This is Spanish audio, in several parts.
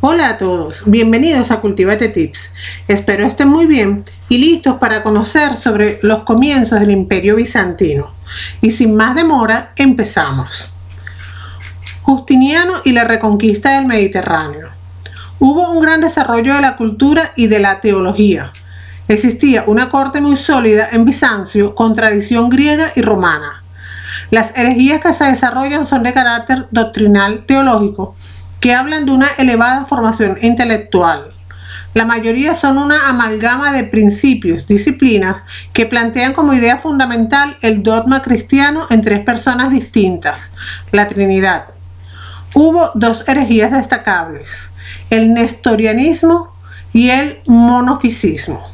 Hola a todos, bienvenidos a Cultívate Tips. Espero estén muy bien y listos para conocer sobre los comienzos del Imperio Bizantino. Y sin más demora, empezamos. Justiniano y la reconquista del Mediterráneo. Hubo un gran desarrollo de la cultura y de la teología. Existía una corte muy sólida en Bizancio con tradición griega y romana. Las herejías que se desarrollan son de carácter doctrinal teológico, que hablan de una elevada formación intelectual. La mayoría son una amalgama de principios, disciplinas, que plantean como idea fundamental el dogma cristiano en tres personas distintas, la Trinidad. Hubo dos herejías destacables, el nestorianismo y el monofisismo.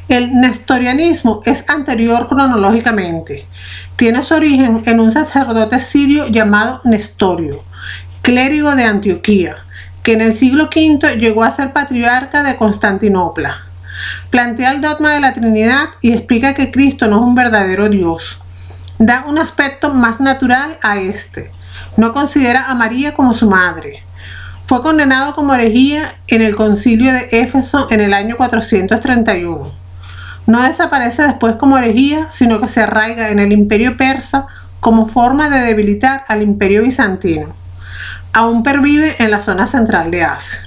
El nestorianismo es anterior cronológicamente. Tiene su origen en un sacerdote sirio llamado Nestorio, clérigo de Antioquía, que en el siglo V llegó a ser patriarca de Constantinopla. Plantea el dogma de la Trinidad y explica que Cristo no es un verdadero Dios. Da un aspecto más natural a este. No considera a María como su madre. Fue condenado como herejía en el concilio de Éfeso en el año 431. No desaparece después como herejía, sino que se arraiga en el imperio persa como forma de debilitar al imperio bizantino. Aún pervive en la zona central de Asia.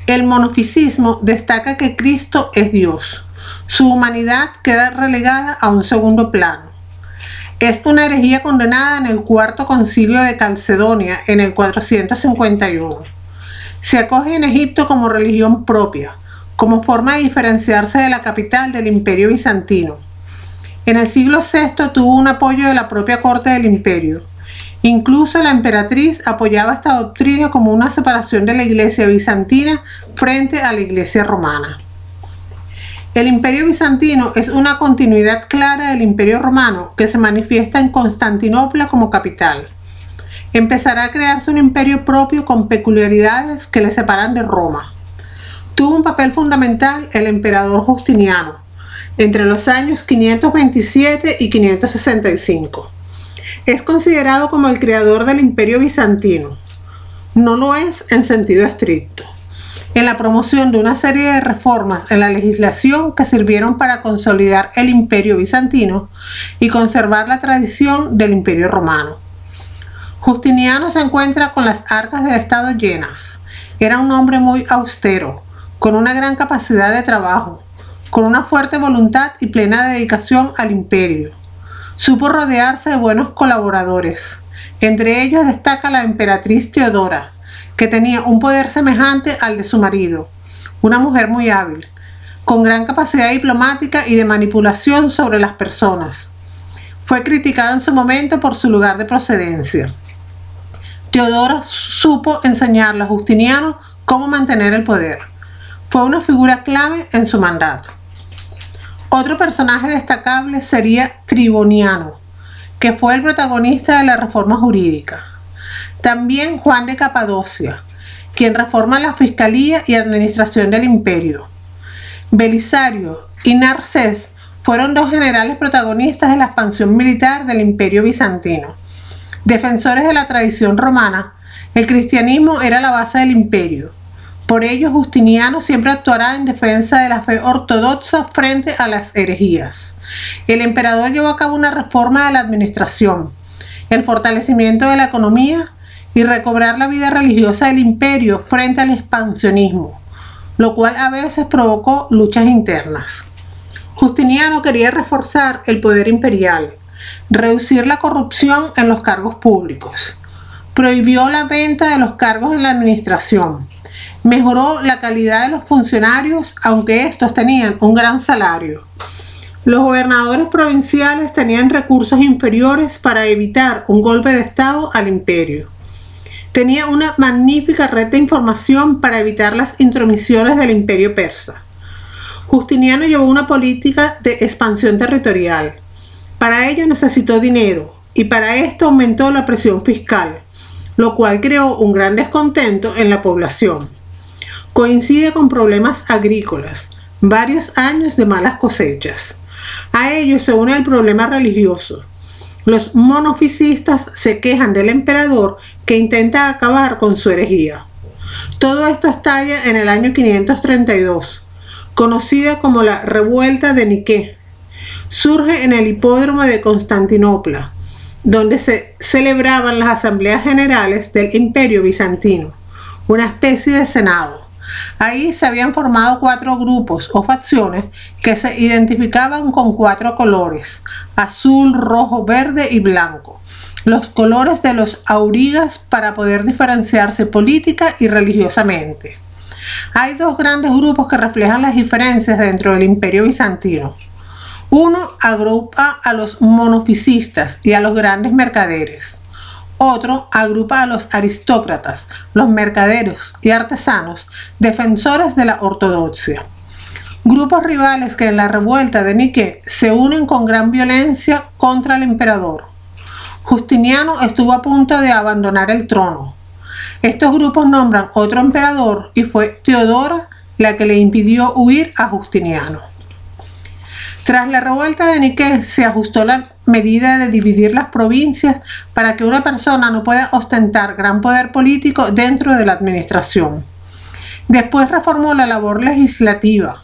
El monofisismo destaca que Cristo es Dios. Su humanidad queda relegada a un segundo plano. Es una herejía condenada en el cuarto concilio de Calcedonia en el 451. Se acoge en Egipto como religión propia, como forma de diferenciarse de la capital del imperio bizantino. En el siglo VI tuvo un apoyo de la propia corte del imperio. Incluso la emperatriz apoyaba esta doctrina como una separación de la iglesia bizantina frente a la iglesia romana. El imperio bizantino es una continuidad clara del imperio romano que se manifiesta en Constantinopla como capital. Empezará a crearse un imperio propio con peculiaridades que le separan de Roma. Tuvo un papel fundamental el emperador Justiniano entre los años 527 y 565. Es considerado como el creador del imperio bizantino. No lo es en sentido estricto. En la promoción de una serie de reformas en la legislación que sirvieron para consolidar el imperio bizantino y conservar la tradición del imperio romano. Justiniano se encuentra con las arcas del Estado llenas. Era un hombre muy austero, con una gran capacidad de trabajo, con una fuerte voluntad y plena dedicación al imperio. Supo rodearse de buenos colaboradores. Entre ellos destaca la emperatriz Teodora, que tenía un poder semejante al de su marido, una mujer muy hábil, con gran capacidad diplomática y de manipulación sobre las personas. Fue criticada en su momento por su lugar de procedencia. Teodora supo enseñarle a Justiniano cómo mantener el poder. Fue una figura clave en su mandato. Otro personaje destacable sería Triboniano, que fue el protagonista de la reforma jurídica. También Juan de Capadocia, quien reforma la fiscalía y administración del imperio. Belisario y Narcés fueron dos generales protagonistas de la expansión militar del imperio bizantino. Defensores de la tradición romana, el cristianismo era la base del imperio. Por ello, Justiniano siempre actuará en defensa de la fe ortodoxa frente a las herejías. El emperador llevó a cabo una reforma de la administración, el fortalecimiento de la economía y recobrar la vida religiosa del imperio frente al expansionismo, lo cual a veces provocó luchas internas. Justiniano quería reforzar el poder imperial, reducir la corrupción en los cargos públicos, prohibió la venta de los cargos en la administración, mejoró la calidad de los funcionarios, aunque estos tenían un gran salario. Los gobernadores provinciales tenían recursos inferiores para evitar un golpe de estado al imperio. Tenía una magnífica red de información para evitar las intromisiones del imperio persa. Justiniano llevó una política de expansión territorial. Para ello necesitó dinero y para esto aumentó la presión fiscal, lo cual creó un gran descontento en la población. Coincide con problemas agrícolas, varios años de malas cosechas. A ello se une el problema religioso. Los monofisistas se quejan del emperador que intenta acabar con su herejía. Todo esto estalla en el año 532, conocida como la Revuelta de Niké. Surge en el hipódromo de Constantinopla, donde se celebraban las asambleas generales del Imperio Bizantino, una especie de senado. Ahí se habían formado 4 grupos o facciones que se identificaban con 4 colores: azul, rojo, verde y blanco, los colores de los aurigas para poder diferenciarse política y religiosamente. Hay 2 grandes grupos que reflejan las diferencias dentro del Imperio Bizantino. Uno agrupa a los monofisistas y a los grandes mercaderes. Otro agrupa a los aristócratas, los mercaderes y artesanos, defensores de la ortodoxia. Grupos rivales que en la revuelta de Niké se unen con gran violencia contra el emperador. Justiniano estuvo a punto de abandonar el trono. Estos grupos nombran otro emperador y fue Teodora la que le impidió huir a Justiniano. Tras la revuelta de Niké se ajustó la medida de dividir las provincias para que una persona no pueda ostentar gran poder político dentro de la administración. Después reformó la labor legislativa.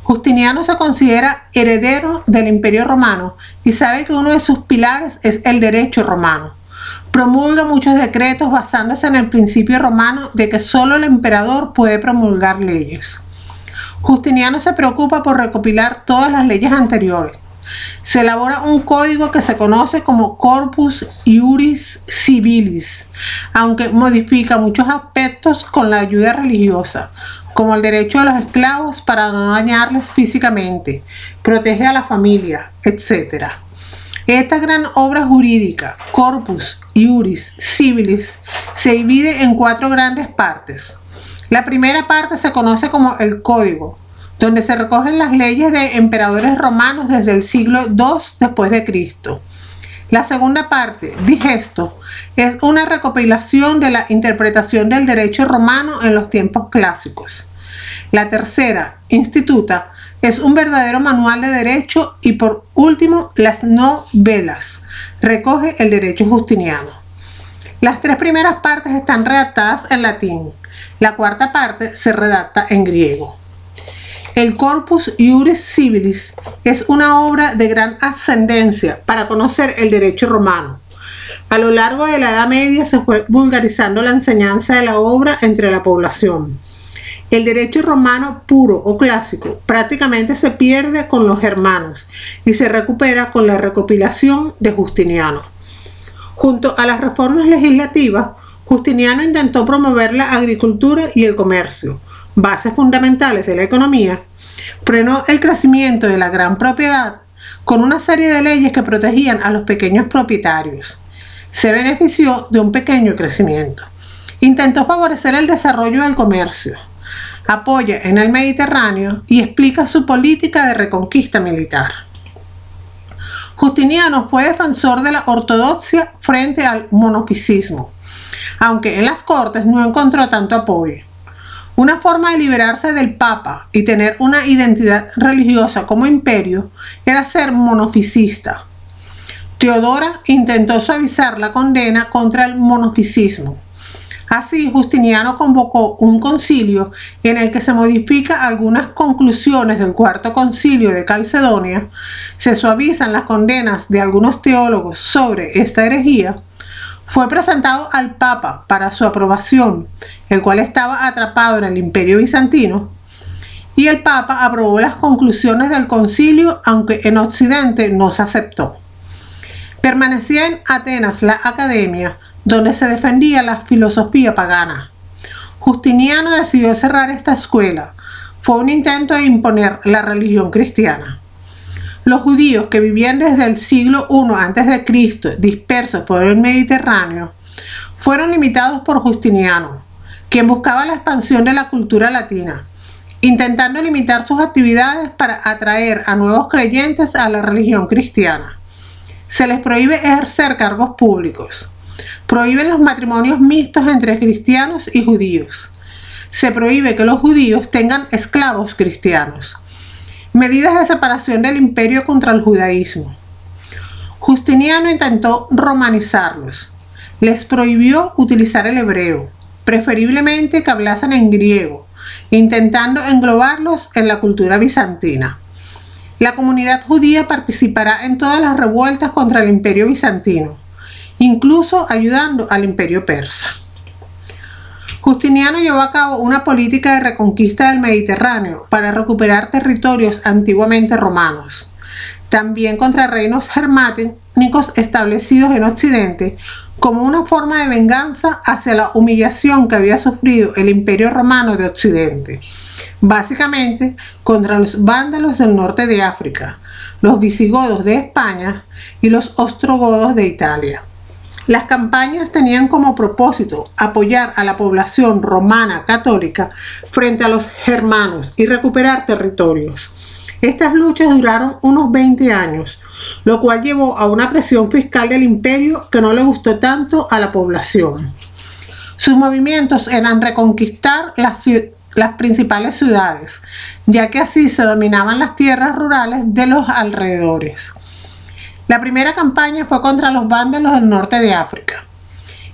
Justiniano se considera heredero del Imperio Romano y sabe que uno de sus pilares es el derecho romano. Promulga muchos decretos basándose en el principio romano de que solo el emperador puede promulgar leyes. Justiniano se preocupa por recopilar todas las leyes anteriores. Se elabora un código que se conoce como Corpus Iuris Civilis, aunque modifica muchos aspectos con la ayuda religiosa, como el derecho a los esclavos para no dañarles físicamente, protege a la familia, etc. Esta gran obra jurídica, Corpus Iuris Civilis, se divide en 4 grandes partes. La primera parte se conoce como el Código, donde se recogen las leyes de emperadores romanos desde el siglo II después de Cristo. La segunda parte, Digesto, es una recopilación de la interpretación del derecho romano en los tiempos clásicos. La tercera, Instituta, es un verdadero manual de derecho y por último, las Novelas, recoge el derecho justiniano. Las 3 primeras partes están redactadas en latín. La cuarta parte se redacta en griego. El Corpus Iuris Civilis es una obra de gran ascendencia para conocer el derecho romano. A lo largo de la Edad Media se fue vulgarizando la enseñanza de la obra entre la población. El derecho romano puro o clásico prácticamente se pierde con los germanos y se recupera con la recopilación de Justiniano. Junto a las reformas legislativas, Justiniano intentó promover la agricultura y el comercio, bases fundamentales de la economía. Frenó el crecimiento de la gran propiedad con una serie de leyes que protegían a los pequeños propietarios. Se benefició de un pequeño crecimiento. Intentó favorecer el desarrollo del comercio. Apoya en el Mediterráneo y explica su política de reconquista militar. Justiniano fue defensor de la ortodoxia frente al monofisismo, aunque en las cortes no encontró tanto apoyo. Una forma de liberarse del Papa y tener una identidad religiosa como imperio era ser monofisista. Teodora intentó suavizar la condena contra el monofisismo. Así, Justiniano convocó un concilio en el que se modifican algunas conclusiones del Cuarto Concilio de Calcedonia, se suavizan las condenas de algunos teólogos sobre esta herejía. Fue presentado al Papa para su aprobación, el cual estaba atrapado en el Imperio Bizantino, y el Papa aprobó las conclusiones del concilio, aunque en Occidente no se aceptó. Permanecía en Atenas la academia, donde se defendía la filosofía pagana. Justiniano decidió cerrar esta escuela. Fue un intento de imponer la religión cristiana. Los judíos que vivían desde el siglo I a.C., dispersos por el Mediterráneo, fueron limitados por Justiniano, quien buscaba la expansión de la cultura latina, intentando limitar sus actividades para atraer a nuevos creyentes a la religión cristiana. Se les prohíbe ejercer cargos públicos. Prohíben los matrimonios mixtos entre cristianos y judíos. Se prohíbe que los judíos tengan esclavos cristianos. Medidas de separación del imperio contra el judaísmo. Justiniano intentó romanizarlos. Les prohibió utilizar el hebreo, preferiblemente que hablasen en griego, intentando englobarlos en la cultura bizantina. La comunidad judía participará en todas las revueltas contra el Imperio bizantino, incluso ayudando al Imperio persa. Justiniano llevó a cabo una política de reconquista del Mediterráneo para recuperar territorios antiguamente romanos, también contra reinos germánicos establecidos en Occidente, como una forma de venganza hacia la humillación que había sufrido el Imperio Romano de Occidente, básicamente contra los vándalos del norte de África, los visigodos de España y los ostrogodos de Italia. Las campañas tenían como propósito apoyar a la población romana católica frente a los germanos y recuperar territorios. Estas luchas duraron unos 20 años, lo cual llevó a una presión fiscal del imperio que no le gustó tanto a la población. Sus movimientos eran reconquistar las principales ciudades, ya que así se dominaban las tierras rurales de los alrededores. La primera campaña fue contra los vándalos del norte de África.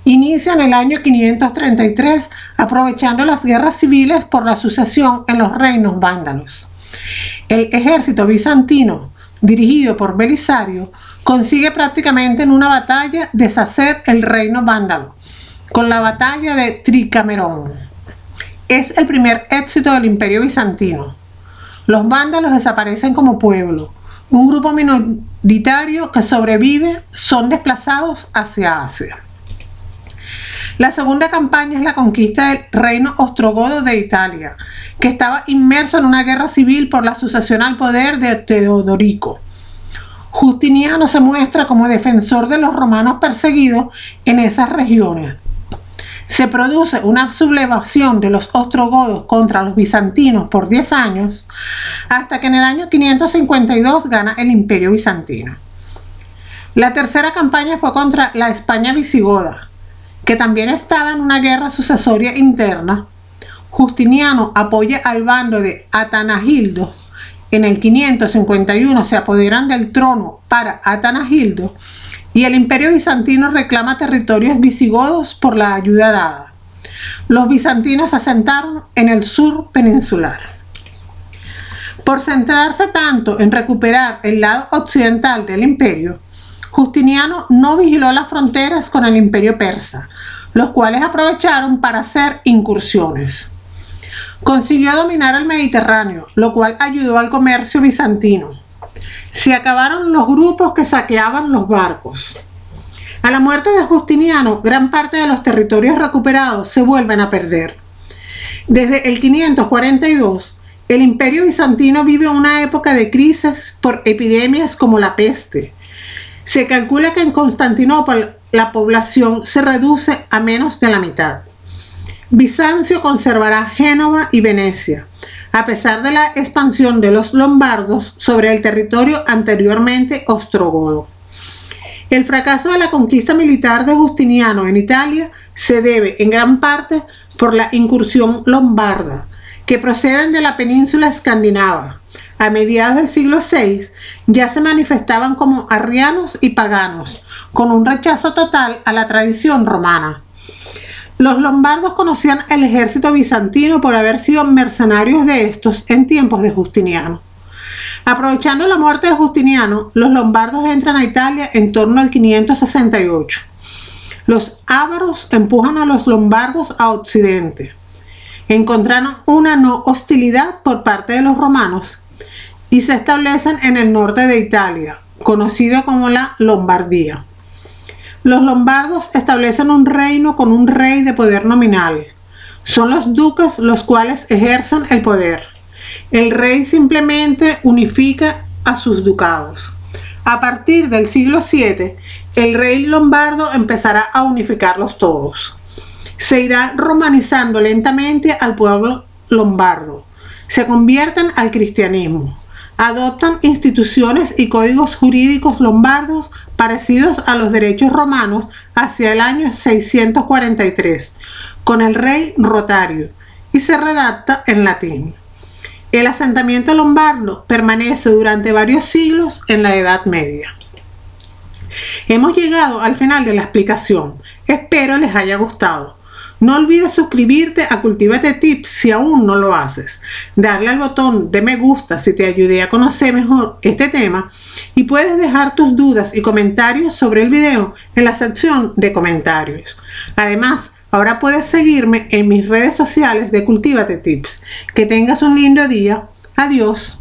Inicia en el año 533, aprovechando las guerras civiles por la sucesión en los reinos vándalos. El ejército bizantino, dirigido por Belisario, consigue prácticamente en una batalla deshacer el reino vándalo, con la batalla de Tricamerón. Es el primer éxito del Imperio bizantino. Los vándalos desaparecen como pueblo. Un grupo minoritario que sobrevive son desplazados hacia Asia. La segunda campaña es la conquista del reino ostrogodo de Italia, que estaba inmerso en una guerra civil por la sucesión al poder de Teodorico. Justiniano se muestra como defensor de los romanos perseguidos en esas regiones. Se produce una sublevación de los ostrogodos contra los bizantinos por 10 años, hasta que en el año 552 gana el Imperio bizantino. La tercera campaña fue contra la España visigoda, que también estaba en una guerra sucesoria interna. Justiniano apoya al bando de Atanagildo. En el 551 se apoderan del trono para Atanagildo y el Imperio bizantino reclama territorios visigodos por la ayuda dada. Los bizantinos se asentaron en el sur peninsular. Por centrarse tanto en recuperar el lado occidental del imperio, Justiniano no vigiló las fronteras con el Imperio persa, los cuales aprovecharon para hacer incursiones. Consiguió dominar el Mediterráneo, lo cual ayudó al comercio bizantino. Se acabaron los grupos que saqueaban los barcos. A la muerte de Justiniano, gran parte de los territorios recuperados se vuelven a perder. Desde el 542, el Imperio bizantino vive una época de crisis por epidemias como la peste. Se calcula que en Constantinopla la población se reduce a menos de la mitad. Bizancio conservará Génova y Venecia, a pesar de la expansión de los lombardos sobre el territorio anteriormente ostrogodo. El fracaso de la conquista militar de Justiniano en Italia se debe en gran parte por la incursión lombarda, que proceden de la península escandinava. A mediados del siglo VI ya se manifestaban como arrianos y paganos, con un rechazo total a la tradición romana. Los lombardos conocían el ejército bizantino por haber sido mercenarios de estos en tiempos de Justiniano. Aprovechando la muerte de Justiniano, los lombardos entran a Italia en torno al 568. Los ávaros empujan a los lombardos a Occidente. Encontraron una no hostilidad por parte de los romanos y se establecen en el norte de Italia, conocido como la Lombardía. Los lombardos establecen un reino con un rey de poder nominal. Son los duques los cuales ejercen el poder. El rey simplemente unifica a sus ducados. A partir del siglo VII, el rey lombardo empezará a unificarlos todos. Se irá romanizando lentamente al pueblo lombardo. Se convierten al cristianismo. Adoptan instituciones y códigos jurídicos lombardos parecidos a los derechos romanos hacia el año 643, con el rey Rotario, y se redacta en latín. El asentamiento lombardo permanece durante varios siglos en la Edad Media. Hemos llegado al final de la explicación. Espero les haya gustado. No olvides suscribirte a Cultívate Tips si aún no lo haces, darle al botón de me gusta si te ayudé a conocer mejor este tema y puedes dejar tus dudas y comentarios sobre el video en la sección de comentarios. Además, ahora puedes seguirme en mis redes sociales de Cultívate Tips. Que tengas un lindo día. Adiós.